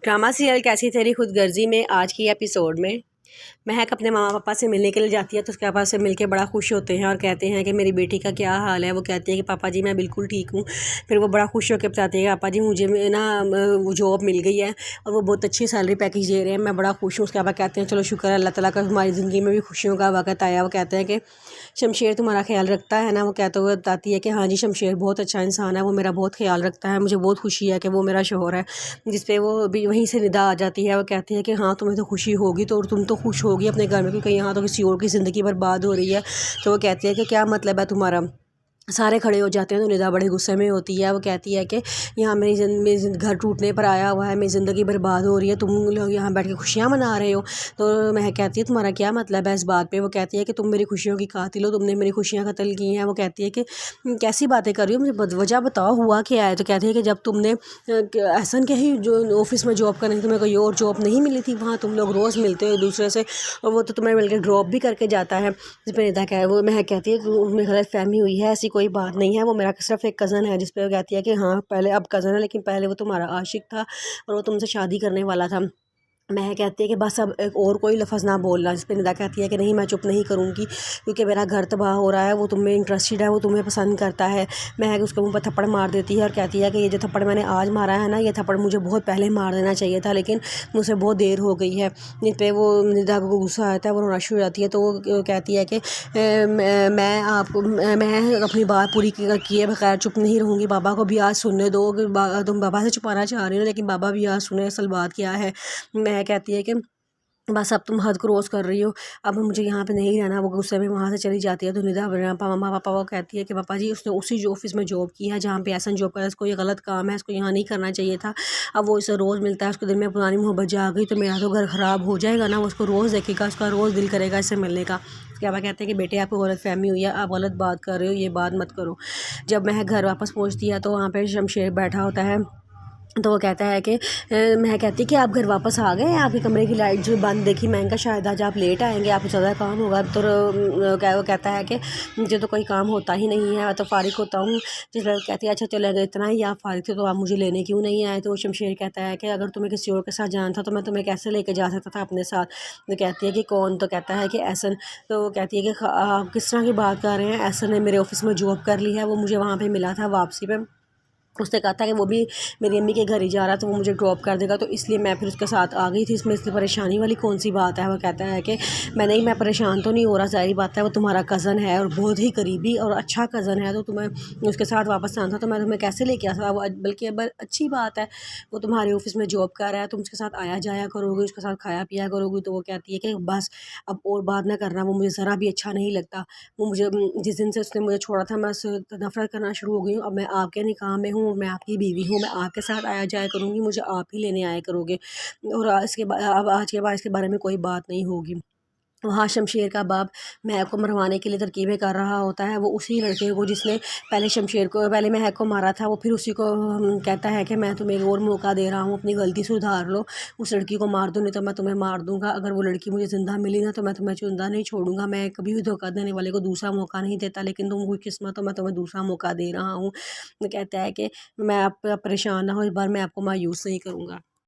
Drama serial कैसी तेरी खुद गर्जी में आज की एपिसोड में महक अपने मामा पापा से मिलने के लिए जाती है तो उसके पापा से मिलके बड़ा खुश होते हैं और कहते हैं कि मेरी बेटी का क्या हाल है। वो कहती है कि पापा जी मैं बिल्कुल ठीक हूँ। फिर वो बड़ा खुश होकर बताती है कि पापा जी मुझे ना वो जॉब मिल गई है और वो बहुत अच्छी सैलरी पैकेज दे रहे हैं, मैं बड़ा खुश हूँ। उसके पापा कहते हैं चलो शुक्र है अल्लाह ताला का, हमारी ज़िंदगी में भी खुशियों का वक्त आया। वो कहते हैं कि शमशेर तुम्हारा ख्याल रखता है ना। वो कहते हुए बताती है कि हाँ जी शमशेर बहुत अच्छा इंसान है, वो मेरा बहुत ख्याल रखता है, मुझे बहुत खुशी है कि वो मेरा शौहर है। जिस पे वो भी वहीं से निदा आ जाती है। वो कहती है कि हाँ तुम्हें तो खुशी होगी तो तुम तो खुश होगी अपने घर में, क्योंकि यहाँ तो किसी और की ज़िंदगी बर्बाद हो रही है। तो वो कहती है कि क्या मतलब है तुम्हारा। सारे खड़े हो जाते हैं तो निदा बड़े गुस्से में होती है। वो कहती है कि यहाँ मेरी घर टूटने पर आया हुआ है, मेरी ज़िंदगी बर्बाद हो रही है, तुम लोग यहाँ बैठ के खुशियाँ मना रहे हो। तो मैं कहती है तुम्हारा क्या मतलब है इस बात पे। वो कहती है कि तुम मेरी खुशियों की कातिल हो, तुमने मेरी खुशियाँ कत्ल की हैं। वो कहती है कि कैसी बातें कर रही हो, मुझे वजह बताओ हुआ क्या है। तो कहती है कि जब तुमने एहसन के ही जो ऑफिस में जॉब करनी, तुम्हें कोई और जॉब नहीं मिली थी, वहाँ तुम लोग रोज़ मिलते हो एक दूसरे से और वो तो तुम्हें मिलकर ड्रॉप भी करके जाता है। जिस पर निदा कह वो मैं कहती है तुम्हें गलत फहमी हुई है, ऐसी कोई बात नहीं है, वो मेरा सिर्फ एक कज़न है। जिस पे वो कहती है कि हाँ पहले अब कज़न है लेकिन पहले वो तुम्हारा आशिक था और वो तुमसे शादी करने वाला था। मैं कहती है कि बस अब एक और कोई लफ्ज़ ना बोलना। जिस पे निदा कहती है कि नहीं मैं चुप नहीं करूँगी, क्योंकि मेरा घर तबाह हो रहा है, वो तुम्हें इंटरेस्टेड है, वो तुम्हें पसंद करता है। मैं उसके मुंह पर थप्पड़ मार देती है और कहती है कि ये जो थप्पड़ मैंने आज मारा है ना, ये थप्पड़ मुझे बहुत पहले मार देना चाहिए था, लेकिन मुझसे बहुत देर हो गई है। जिस पे वो निदा को गुस्सा आता है, वो रोना शुरू हो जाती है। तो वो कहती है कि मैं अपनी बात पूरी किए बगैर चुप नहीं रहूँगी, बाबा को भी आज सुनने दो। तुम बाबा से छुपाना चाह रही हो लेकिन बाबा भी आज सुने असल बात क्या है। मैं कहती है कि बस अब तुम हद क्रॉस कर रही हो, अब मुझे यहाँ पे नहीं रहना। वो गुस्से में वहाँ से चली जाती है। तो निदा मामा पापा वो कहती है कि पापा जी उसने उसी जो ऑफिस में जॉब की है जहाँ पे ऐसा जॉब करा, इसको ये गलत काम है, इसको यहाँ नहीं करना चाहिए था। अब वो इसे रोज़ मिलता है, उसके दिल में पुरानी मोहब्बत जाग गई तो मेरा तो घर ख़राब हो जाएगा ना। वो उसको रोज़ देखेगा, उसका रोज़ दिल करेगा इससे मिलने का। उसके पापा कहते हैं कि बेटे आपको गलत फहमी हुई है, आप गलत बात कर रहे हो, ये बात मत करो। जब मैं घर वापस पहुँचती है तो वहाँ पर शमशेर बैठा होता है। तो वो कहता है कि मैं कहती कि आप घर वापस आ गए, आपके कमरे की लाइट जो बंद देखी, मैं इनका शायद आज आप लेट आएंगे, आपको ज़्यादा काम होगा। तो वो कहता है कि मुझे तो कोई काम होता ही नहीं है, मैं तो फारिग होता हूँ। जिस वक्त कहती है अच्छा चले अगर इतना ही आप फारिग थे तो आप मुझे लेने क्यों नहीं आए। तो शमशेर कहता है कि अगर तुम्हें किसी और के साथ जाना था तो मैं तुम्हें कैसे लेके जा सकता था अपने साथ। तो कहती है कि कौन। तो कहता है कि एहसन। तो वो कहती है कि आप किस तरह की बात कर रहे हैं, एहसन ने मेरे ऑफिस में जॉब कर ली है, वो मुझे वहाँ पर मिला था वापसी पर। उसने कहा था कि वो भी मेरी अम्मी के घर ही जा रहा था, वो मुझे ड्रॉप कर देगा, तो इसलिए मैं फिर उसके साथ आ गई थी। इसमें इसलिए परेशानी वाली कौन सी बात है। वो कहता है कि मैं परेशान तो नहीं हो रहा, ज़ाहिर बात है वो तुम्हारा कज़न है और बहुत ही करीबी और अच्छा कज़न है, तो तुम्हें उसके साथ वापस आना था तो मैं तुम्हें कैसे लेके आ सकता। वो बल्कि अब अच्छी बात है, वो तुम्हारे ऑफिस में जॉब कर रहा है, तुम उसके साथ आया जाया करोगे, उसके साथ खाया पिया करोगी। तो वो कहती है कि बस अब और बात ना करना, वो मुझे ज़रा भी अच्छा नहीं लगता। वो मुझे जिस दिन से उसने मुझे छोड़ा था मैं उससे नफरत करना शुरू हो गई हूँ। अब मैं आपके निकाह में हूँ, मैं आपकी बीवी हूँ, मैं आपके साथ आया जाया करूँगी, मुझे आप ही लेने आया करोगे और इसके बाद अब आज के बाद इसके बारे में कोई बात नहीं होगी। वहाँ शमशेर का बाप महक को मरवाने के लिए तरकीबें कर रहा होता है। वो उसी लड़के को जिसने पहले महक को मारा था, वो फिर उसी को कहता है कि मैं तुम्हें एक और मौका दे रहा हूँ, अपनी गलती सुधार लो, उस लड़की को मार दो नहीं तो मैं तुम्हें मार दूंगा। अगर वो लड़की मुझे ज़िंदा मिली ना तो मैं तुम्हें जिंदा नहीं छोड़ूंगा। मैं कभी भी धोखा देने वाले को दूसरा मौका नहीं देता, लेकिन तुम खुशकिस्मत हो, मैं तुम्हें दूसरा मौका दे रहा हूँ। वो कहता है कि मैं आप परेशान ना हो, इस बार मैं आपको मायूस नहीं करूँगा।